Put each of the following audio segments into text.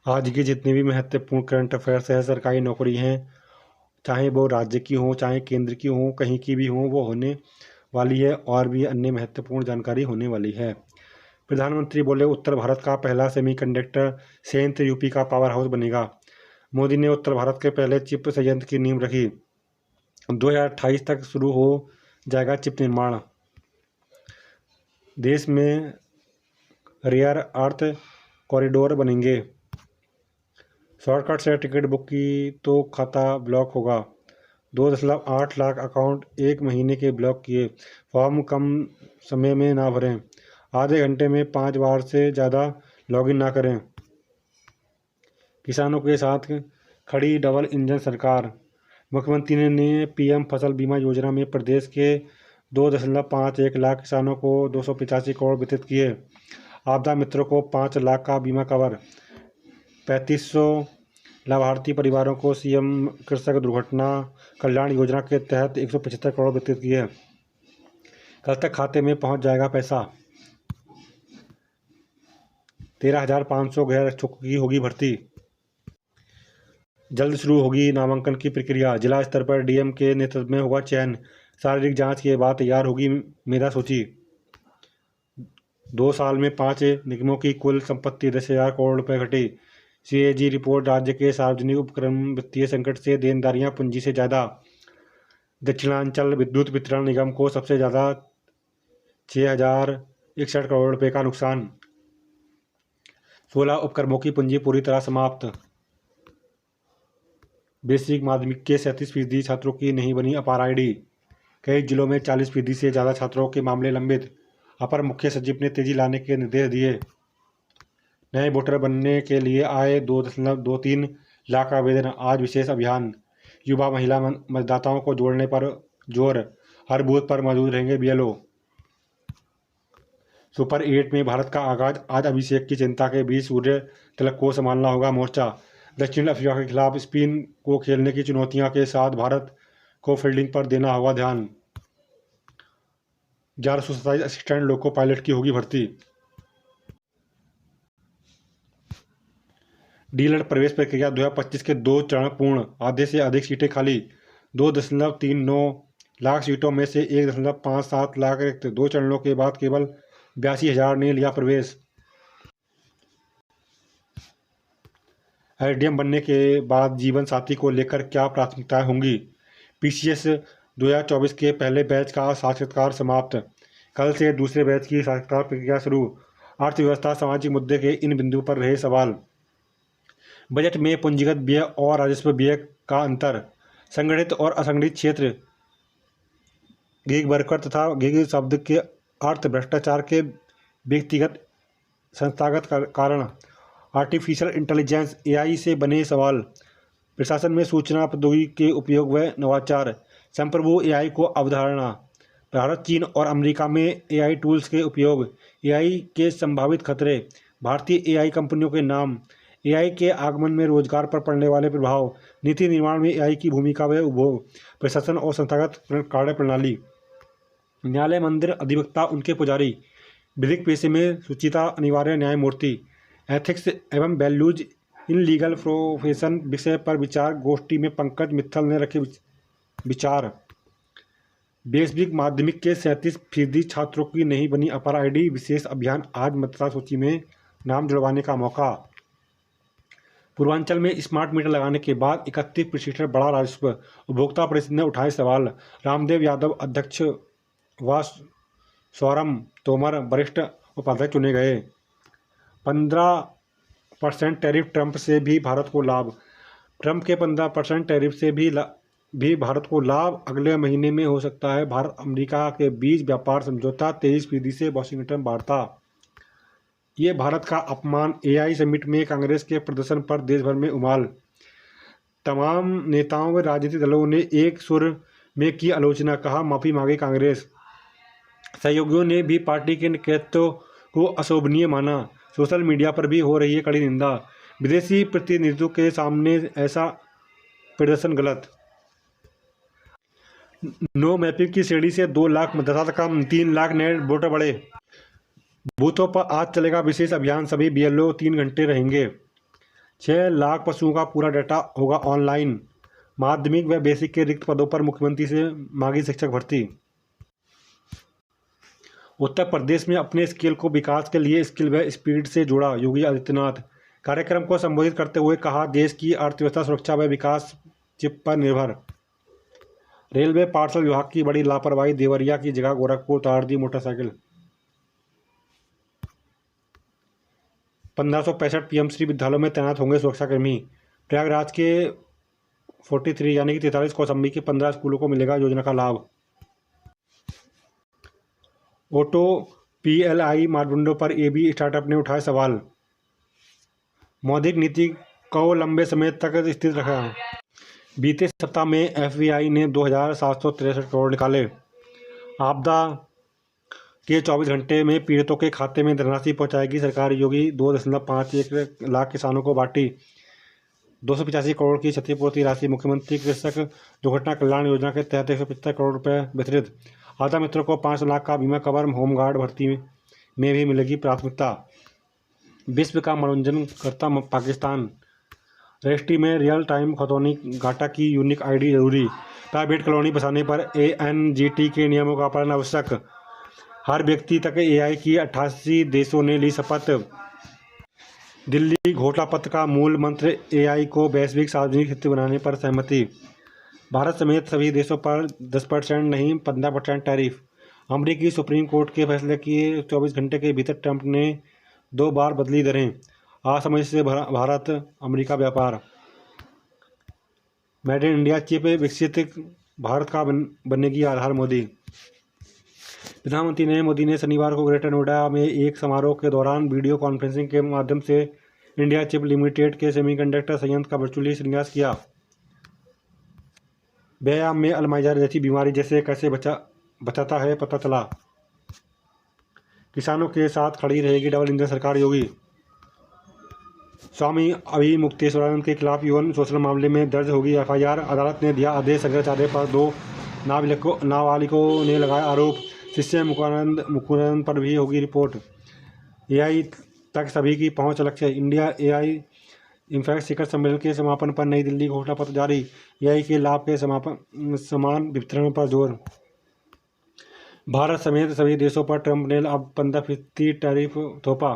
आज की जितनी भी महत्वपूर्ण करंट अफेयर्स है, सरकारी नौकरी हैं, चाहे वो राज्य की हो चाहे केंद्र की हो, कहीं की भी हो, वो होने वाली है और भी अन्य महत्वपूर्ण जानकारी होने वाली है। प्रधानमंत्री बोले उत्तर भारत का पहला सेमीकंडक्टर संयंत्र यूपी का पावर हाउस बनेगा। मोदी ने उत्तर भारत के पहले चिप संयंत्र की नींव रखी। 2028 तक शुरू हो जाएगा चिप निर्माण। देश में रेयर अर्थ कॉरिडोर बनेंगे। शॉर्टकट से टिकट बुक की तो खाता ब्लॉक होगा। 2.8 लाख अकाउंट एक महीने के ब्लॉक किए। फॉर्म कम समय में ना भरें। आधे घंटे में 5 बार से ज़्यादा लॉगिन ना करें। किसानों के साथ खड़ी डबल इंजन सरकार। मुख्यमंत्री ने पीएम फसल बीमा योजना में प्रदेश के 2.51 लाख किसानों को 285 करोड़ वितरित किए। आपदा मित्रों को 5 लाख का बीमा कवर। 3500 लाभार्थी परिवारों को सीएम कृषक दुर्घटना कल्याण योजना के तहत 175 करोड़ वितरित किए। कल तक खाते में पहुंच जाएगा पैसा। 13,500 गैर शिक्षकों की होगी भर्ती। जल्द शुरू होगी नामांकन की प्रक्रिया। जिला स्तर पर डीएम के नेतृत्व में होगा चयन। शारीरिक जांच के बाद तैयार होगी मेधा सूची। 2 साल में 5 निगमों की कुल संपत्ति 10,000 करोड़ रुपए घटी। CAG report. राज्य के सार्वजनिक उपक्रम वित्तीय संकट से देनदारियां पूंजी से ज़्यादा। दक्षिणांचल विद्युत वितरण निगम को सबसे ज़्यादा 6,061 करोड़ रुपए का नुकसान। 16 उपक्रमों की पूंजी पूरी तरह समाप्त। बेसिक माध्यमिक के 37% छात्रों की नहीं बनी अपार आईडी। कई जिलों में 40% से ज़्यादा छात्रों के मामले लंबित। अपर मुख्य सचिव ने तेजी लाने के निर्देश दिए। नए वोटर बनने के लिए आए 2.23 लाख आवेदन। आज विशेष अभियान। युवा महिला मतदाताओं को जोड़ने पर जोर। हर बूथ पर मौजूद रहेंगे बीएलओ। सुपर 8 में भारत का आगाज। आज अभिषेक की चिंता के बीच सूर्य तिलक को संभालना होगा मोर्चा। दक्षिण अफ्रीका के खिलाफ स्पिन को खेलने की चुनौतियों के साथ भारत को फील्डिंग पर देना होगा ध्यान। 1127 असिस्टेंट लोको पायलट की होगी भर्ती। डीलर प्रवेश प्रक्रिया 2025 के 2 चरण पूर्ण। आधे से अधिक सीटें खाली। 2.39 लाख सीटों में से 1.57 लाख रिक्त। 2 चरणों के बाद केवल 82,000 ने लिया प्रवेश। एसडीएम बनने के बाद जीवन साथी को लेकर क्या प्राथमिकताएं होंगी। पीसीएस 2024 के पहले बैच का साक्षात्कार समाप्त। कल से दूसरे बैच की साक्षात्कार प्रक्रिया शुरू। अर्थव्यवस्था सामाजिक मुद्दे के इन बिंदु पर रहे सवाल। बजट में पूंजीगत व्यय और राजस्व व्यय का अंतर। संगठित और असंगठित क्षेत्र। गिग वर्कर तथा गिग शब्द के अर्थ भ्रष्टाचार के व्यक्तिगत संस्थागत कारण। आर्टिफिशियल इंटेलिजेंस एआई से बने सवाल। प्रशासन में सूचना प्रौद्योगिकी के उपयोग व नवाचार। संप्रभु एआई को अवधारणा। भारत चीन और अमेरिका में एआई टूल्स के उपयोग। एआई के संभावित खतरे। भारतीय एआई कंपनियों के नाम। एआई के आगमन में रोजगार पर पड़ने वाले प्रभाव। नीति निर्माण में एआई की भूमिका व उपभोग। प्रशासन और संस्थागत कार्य प्रणाली। न्यायालय मंदिर अधिवक्ता उनके पुजारी। विधिक पेशे में शुचिता अनिवार्य न्यायमूर्ति। एथिक्स एवं वैल्यूज इन लीगल प्रोफेशन विषय पर विचार गोष्ठी में पंकज मित्तल ने रखे विचार। बेसिक माध्यमिक के 37% छात्रों की नहीं बनी अपर आईडी। विशेष अभियान। आज मतदाता सूची में नाम जुड़वाने का मौका। पूर्वांचल में स्मार्ट मीटर लगाने के बाद 31% बढ़ा राजस्व। उपभोक्ता परिषद ने उठाए सवाल। रामदेव यादव अध्यक्ष व सौरम तोमर वरिष्ठ उपाध्यक्ष चुने गए। 15% टैरिफ ट्रंप से भी भारत को लाभ। ट्रंप के 15% टैरिफ से भी भारत को लाभ। अगले महीने में हो सकता है भारत अमेरिका के बीच व्यापार समझौता। 23% से वॉशिंगटन वार्ता। ये भारत का अपमान। एआई समिट में कांग्रेस के प्रदर्शन पर देश भर में उमाल। तमाम नेताओं व राजनीतिक दलों ने एक सुर में की आलोचना। कहा माफी मांगे कांग्रेस। सहयोगियों ने भी पार्टी के नेतृत्व को अशोभनीय माना। सोशल मीडिया पर भी हो रही है कड़ी निंदा। विदेशी प्रतिनिधियों के सामने ऐसा प्रदर्शन गलत। नो मैपिंग की श्रेणी से 2 लाख मतदाता कम। 3 लाख नए वोटर बढ़े। बूथों पर आज चलेगा विशेष अभियान। सभी बीएलओ 3 घंटे रहेंगे। 6 लाख पशुओं का पूरा डाटा होगा ऑनलाइन। माध्यमिक व बेसिक के रिक्त पदों पर मुख्यमंत्री से मांगी शिक्षक भर्ती। उत्तर प्रदेश में अपने स्किल को विकास के लिए स्किल व स्पीड से जोड़ा योगी आदित्यनाथ। कार्यक्रम को संबोधित करते हुए कहा, देश की अर्थव्यवस्था सुरक्षा व विकास चिप पर निर्भर। रेलवे पार्सल विभाग की बड़ी लापरवाही, देवरिया की जगह गोरखपुर उतार दी मोटरसाइकिल। 1565 पीएमश्री विद्यालयों में तैनात होंगे सुरक्षाकर्मी। प्रयागराज के 43 यानी कि 43 कौशाम्बी के 15 स्कूलों को मिलेगा योजना का लाभ। ऑटो पीएलआई मापदंडों पर एबी स्टार्टअप ने उठाए सवाल। मौद्रिक नीति को लंबे समय तक स्थिर रखा। बीते सप्ताह में एफबीआई ने 2763 करोड़ निकाले। आपदा के 24 घंटे में पीड़ितों के खाते में धनराशि पहुंचाएगी सरकार। योगी 2.51 लाख किसानों को बांटी 285 करोड़ की क्षतिपूर्ति राशि। मुख्यमंत्री कृषक दुर्घटना कल्याण योजना के तहत 175 करोड़ रुपए वितरित। आधा मित्रों को 5 लाख का बीमा कवर। होमगार्ड भर्ती में भी मिलेगी प्राथमिकता। विश्व का मनोरंजन करता पाकिस्तान। रजिस्ट्री में रियल टाइम खतौनी घाटा की यूनिक आईडी जरूरी। प्राइवेट कॉलोनी बसाने पर एएनजीटी के नियमों का पालन आवश्यक। हर व्यक्ति तक एआई की 88 देशों ने ली शपथ। दिल्ली घोटाला पत्र का मूल मंत्र एआई को वैश्विक सार्वजनिक हित बनाने पर सहमति। भारत समेत सभी देशों पर 10% नहीं 15% टैरिफ। अमेरिकी सुप्रीम कोर्ट के फैसले के 24 घंटे के भीतर ट्रंप ने 2 बार बदली दरें। असमझ से भारत अमेरिका व्यापार। मेड इन इंडिया चिप विकसित भारत का बनेगी आधार। मोदी। प्रधानमंत्री नरेंद्र मोदी ने शनिवार को ग्रेटर नोएडा में एक समारोह के दौरान वीडियो कॉन्फ्रेंसिंग के माध्यम से इंडिया चिप लिमिटेड के सेमीकंडक्टर संयंत्र का वर्चुअली शिलान्यास किया। व्यायाम में अल्जाइमर जैसी बीमारी जैसे कैसे बचाता है पता चला। किसानों के साथ खड़ी रहेगी डबल इंजन सरकार। योगी। स्वामी अभिमुक्तेश्वरानंद के खिलाफ यौन शोषण मामले में दर्ज होगी एफआईआर। अदालत ने दिया आदेश। शंकराचार्य पर 2 नाबालिगों ने लगाया आरोप। शिष्य मुकुंदानंद पर भी होगी रिपोर्ट। एआई तक सभी की पहुंच लक्ष्य। इंडिया एआई इम्पैक्ट शिखर सम्मेलन के समापन पर नई दिल्ली घोषणा पत्र जारी। एआई के लाभ के समान वितरण पर जोर। भारत समेत सभी देशों पर ट्रंप ने अब 15% टैरिफ थोपा।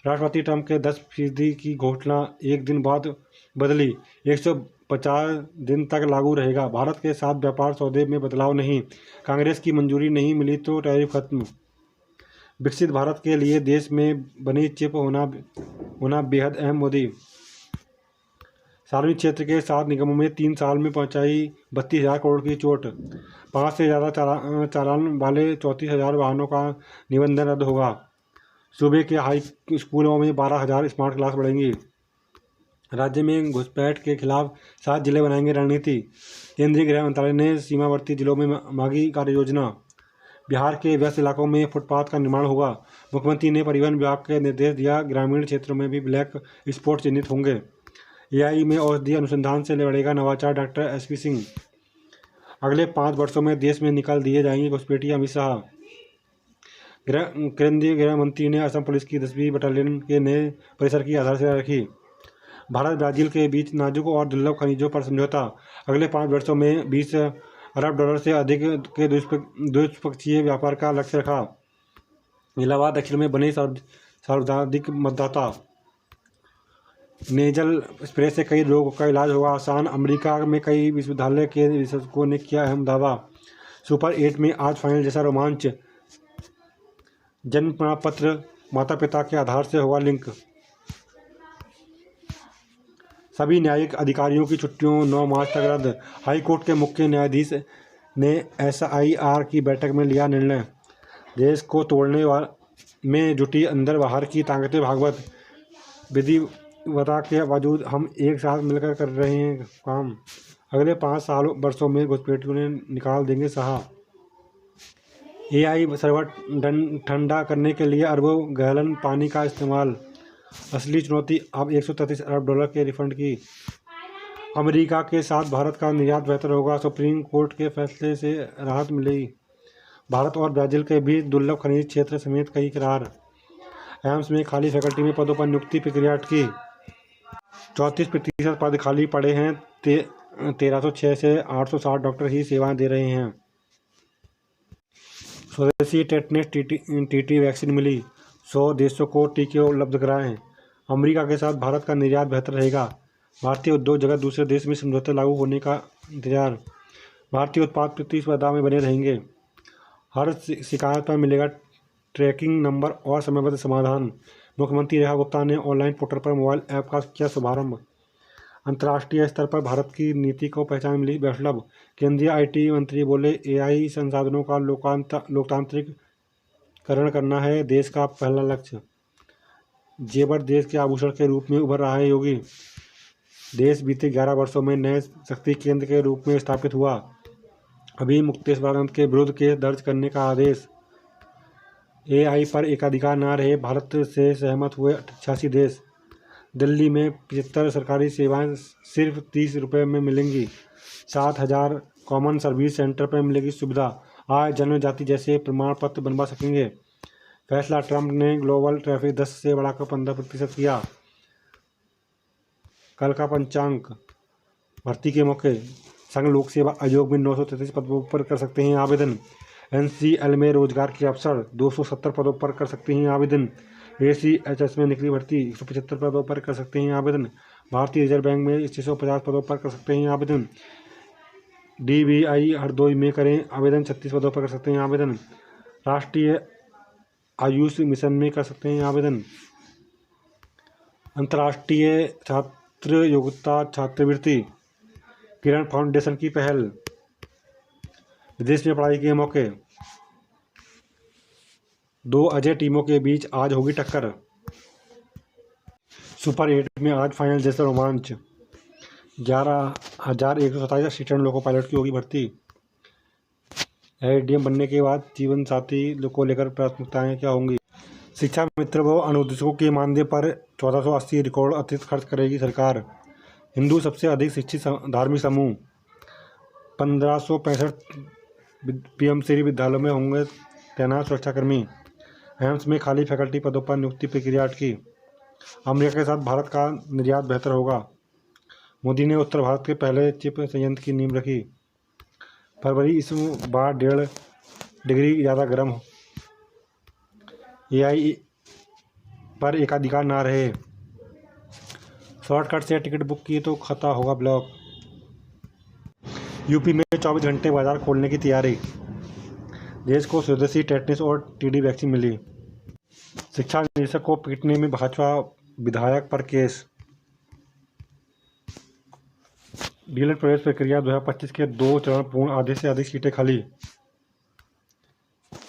राष्ट्रपति ट्रंप के 10% की घोषणा एक दिन बाद बदली। 150 दिन तक लागू रहेगा। भारत के साथ व्यापार सौदे में बदलाव नहीं। कांग्रेस की मंजूरी नहीं मिली तो टैरिफ खत्म। विकसित भारत के लिए देश में बनी चिप होना बेहद अहम। मोदी। सार्वजनिक क्षेत्र के 7 निगमों में 3 साल में पहुंचाई 32,000 करोड़ की चोट। 5 से ज़्यादा चालान वाले 34,000 वाहनों का निबंधन रद्द होगा। सूबे के हाई स्कूलों में 12,000 स्मार्ट क्लास बढ़ेंगी। राज्य में घुसपैठ के खिलाफ 7 जिले बनाएंगे रणनीति। केंद्रीय गृह मंत्रालय ने सीमावर्ती जिलों में मांगी कार्य योजना। बिहार के व्यस्त इलाकों में फुटपाथ का निर्माण होगा। मुख्यमंत्री ने परिवहन विभाग के निर्देश दिया। ग्रामीण क्षेत्रों में भी ब्लैक स्पॉट चिन्हित होंगे। एआई में औषधि अनुसंधान से बढ़ेगा नवाचार। Doctor SP Singh. अगले 5 वर्षों में देश में निकाल दिए जाएंगे घुसपैठिए। अमित शाह। केंद्रीय गृह मंत्री ने असम पुलिस की 10वीं बटालियन के नए परिसर की आधारशिला रखी। भारत ब्राजील के बीच नाजुक और दुर्लभ खनिजों पर समझौता। अगले 5 वर्षों में $20 अरब से अधिक के द्विपक्षीय व्यापार का लक्ष्य रखा। इलाहाबाद दक्षिण में बने सर्वाधिक मतदाता। नेजल स्प्रे से कई रोगों का इलाज होगा आसान। अमेरिका में कई विश्वविद्यालय के विशेषज्ञों ने किया अहम दावा। सुपर 8 में आज फाइनल जैसा रोमांच। जन्म प्रमाण पत्र माता पिता के आधार से होगा लिंक। सभी न्यायिक अधिकारियों की छुट्टियों 9 मार्च तक रद्द। हाईकोर्ट के मुख्य न्यायाधीश ने एसआईआर की बैठक में लिया निर्णय। देश को तोड़ने में जुटी अंदर बाहर की ताकतें। भागवत। विधिवता के बावजूद हम एक साथ मिलकर कर रहे हैं काम। अगले 5 वर्षों में घुसपैठियों ने निकाल देंगे साहा। एआई सर्वर ठंडा करने के लिए अरबों गैलन पानी का इस्तेमाल। असली चुनौती अब $133 अरब के रिफंड की। अमेरिका के साथ भारत का निर्यात बेहतर होगा। सुप्रीम कोर्ट के फैसले से राहत मिलेगी। भारत और ब्राजील के बीच दुर्लभ खनिज क्षेत्र समेत कई करार। एम्स में खाली फैकल्टी में पदों पर नियुक्ति प्रक्रिया अटकी। 34% पद खाली पड़े हैं। 1306 से 860 डॉक्टर ही सेवाएं दे रहे हैं। स्वदेशी टेटनेस टीटी वैक्सीन मिली। 100 देशों को टीके उपलब्ध कराएं। अमेरिका के साथ भारत का निर्यात बेहतर रहेगा। भारतीय उद्योग जगत दूसरे देश में समझौते लागू होने का इंतजार। भारतीय उत्पाद प्रतिस्पर्धा में बने रहेंगे। हर शिकायत पर मिलेगा ट्रैकिंग नंबर और समयबद्ध समाधान। मुख्यमंत्री रेखा गुप्ता ने ऑनलाइन पोर्टल पर मोबाइल ऐप का किया शुभारंभ। अंतर्राष्ट्रीय स्तर पर भारत की नीति को पहचान मिली वैश्विक। केंद्रीय आईटी मंत्री बोले, एआई संसाधनों का लोकतांत्रिककरण करना है देश का पहला लक्ष्य। जेवर देश के आभूषण के रूप में उभर रहा है योगी। देश बीते 11 वर्षों में नए शक्ति केंद्र के रूप में स्थापित हुआ। अभी मुक्तेश्वरानंद के विरुद्ध केस दर्ज करने का आदेश। एआई पर एकाधिकार न रहे, भारत से सहमत हुए 86 देश। दिल्ली में 75 सरकारी सेवाएं सिर्फ 30 रुपये में मिलेंगी। 7,000 कॉमन सर्विस सेंटर पर मिलेगी सुविधा। आय, जन्म, जाति जैसे प्रमाण पत्र बनवा सकेंगे। फैसला, ट्रंप ने ग्लोबल ट्रैफिक 10 से बढ़ाकर 15% किया। कल का पंचांग। भर्ती के मौके। संघ लोक सेवा आयोग में 933 पदों पर कर सकते हैं आवेदन। एनसीएल में रोजगार के अवसर। 270 पदों पर कर सकते हैं आवेदन। एसीएचएस में निकली भर्ती। 175 पदों पर कर सकते हैं आवेदन। भारतीय रिजर्व बैंक में 650 पदों पर कर सकते हैं आवेदन। डीबीआई हरदोई में करें आवेदन। 36 पदों पर कर सकते हैं आवेदन। राष्ट्रीय आयुष मिशन में कर सकते हैं आवेदन। अंतर्राष्ट्रीय छात्र योग्यता छात्रवृत्ति। किरण फाउंडेशन की पहल। विदेश में पढ़ाई के मौके। 2 अजय टीमों के बीच आज होगी टक्कर। सुपर 8 में आज फाइनल जैसा रोमांच। 11,127 असिस्टेंट लोको पायलट की होगी भर्ती। एडीएम बनने के बाद जीवन साथी को लेकर प्राथमिकताएं क्या होंगी? शिक्षा मित्र व अनुदेशकों के मानदेय पर 1480 रिकॉर्ड अतिरिक्त खर्च करेगी सरकार। हिंदू सबसे अधिक शिक्षित धार्मिक समूह। 1565 पीएमश्री विद्यालयों में होंगे तैनात सुरक्षाकर्मी। एम्स में खाली फैकल्टी पदों पर नियुक्ति प्रक्रिया अटकी। अमेरिका के साथ भारत का निर्यात बेहतर होगा। मोदी ने उत्तर भारत के पहले चिप संयंत्र की नींव रखी। फरवरी इस बार 1.5 डिग्री ज़्यादा गर्म। एआई पर एकाधिकार ना रहे। शॉर्टकट से टिकट बुक की तो खाता होगा ब्लॉक। यूपी में 24 घंटे बाजार खोलने की तैयारी। देश को स्वदेशी टेटनेस और टीडी वैक्सीन मिली। शिक्षा निदेशक को पीटने में भाजपा विधायक पर केस। डीएलएड प्रवेश प्रक्रिया 2025 के 2 चरण पूर्ण, आधे से अधिक सीटें खाली।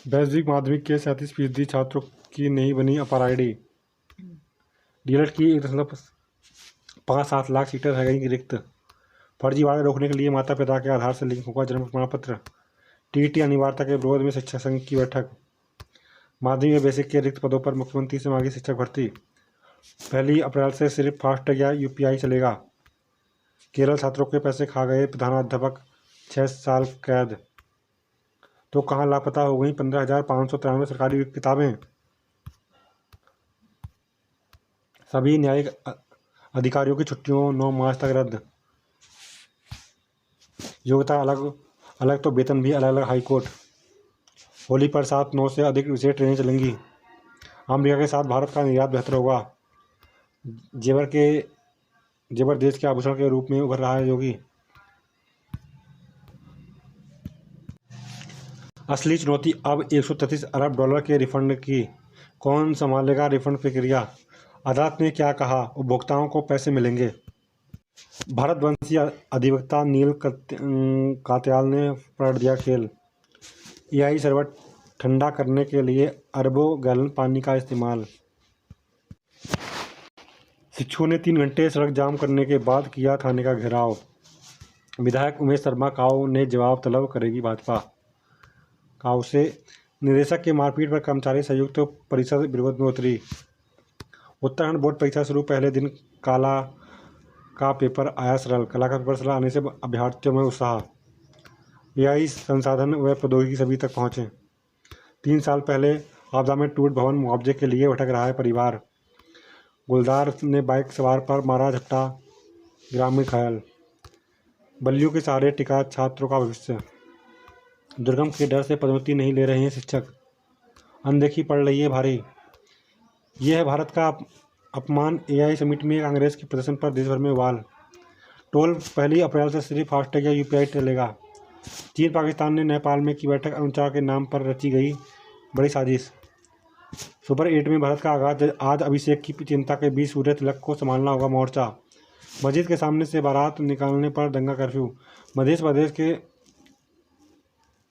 वैश्विक माध्यमिक के 37% छात्रों की नहीं बनी अपर आईडी। डीएलएड की 1.57 लाख सीटें रह गई रिक्त। फर्जीवाड़े रोकने के लिए माता पिता के आधार से लिंक होगा जन्म प्रमाण पत्र। टीईटी अनिवार्यता के विरोध में शिक्षक संघ की बैठक। माध्यमिक व बेसिक के रिक्त पदों पर मुख्यमंत्री से मांगी शिक्षक भर्ती। 1 अप्रैल से सिर्फ फास्टैग या यूपीआई चलेगा। केरल छात्रों के पैसे खा गए प्रधानाध्यापक, 6 साल कैद। तो कहाँ लापता हो गई 15,593 सरकारी किताबें। सभी न्यायिक अधिकारियों की छुट्टियों 9 मार्च तक रद्द। योग्यता अलग अलग तो वेतन भी अलग अलग। हाईकोर्ट। होली पर 7-9 से अधिक विशेष ट्रेनें चलेंगी। अमेरिका के साथ भारत का निर्यात बेहतर होगा। जेवर देश के आभूषण के रूप में उभर रहा है योगी। असली चुनौती अब 133 अरब डॉलर के रिफंड की। कौन संभालेगा रिफंड प्रक्रिया? अदालत ने क्या कहा? उपभोक्ताओं को पैसे मिलेंगे। भारतवंशी अधिवक्ता नील कात्याल ने पलट दिया खेल। एआई सर्वर ठंडा करने के लिए अरबों गैलन पानी का इस्तेमाल। शिक्षकों ने 3 घंटे सड़क जाम करने के बाद किया थाने का घेराव। विधायक उमेश शर्मा काऊ ने जवाब तलब करेगी भाजपा। काऊ से निदेशक के मारपीट पर कर्मचारी संयुक्त परिषद विरोध में उतरी। उत्तराखंड बोर्ड परीक्षा शुरू, पहले दिन कला का पेपर आया सरल। कला का पेपर सरल आने से अभ्यर्थियों में उत्साह। एआई संसाधन व प्रौद्योगिकी सभी तक पहुँचे। 3 साल पहले आपदा में टूट भवन मुआवजे के लिए भटक रहा है परिवार। गुलदार ने बाइक सवार पर मारा झट्टा, ग्रामीण घायल। बल्लियों के सहारे टिका छात्रों का भविष्य। दुर्गम के डर से पदोन्नति नहीं ले रहे हैं शिक्षक, अनदेखी पड़ रही है भारी। यह है भारत का अपमान। AI समिट में कांग्रेस के प्रदर्शन पर देश भर में उबाल। टोल 1 अप्रैल से सिर्फ फास्टैग या UPI चलेगा। चीन पाकिस्तान ने नेपाल में की बैठक, अनुचार के नाम पर रची गई बड़ी साजिश। सुपर 8 में भारत का आगाज आज, अभिषेक की चिंता के बीच सूर्य तिलक को संभालना होगा मोर्चा। मस्जिद के सामने से बारात निकालने पर दंगा कर्फ्यू। मध्य प्रदेश के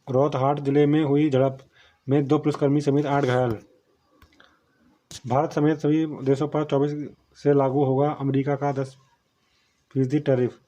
रोहतहाट जिले में हुई झड़प में 2 पुलिसकर्मी समेत 8 घायल। भारत समेत सभी देशों पर 24 से लागू होगा अमेरिका का 10% टैरिफ।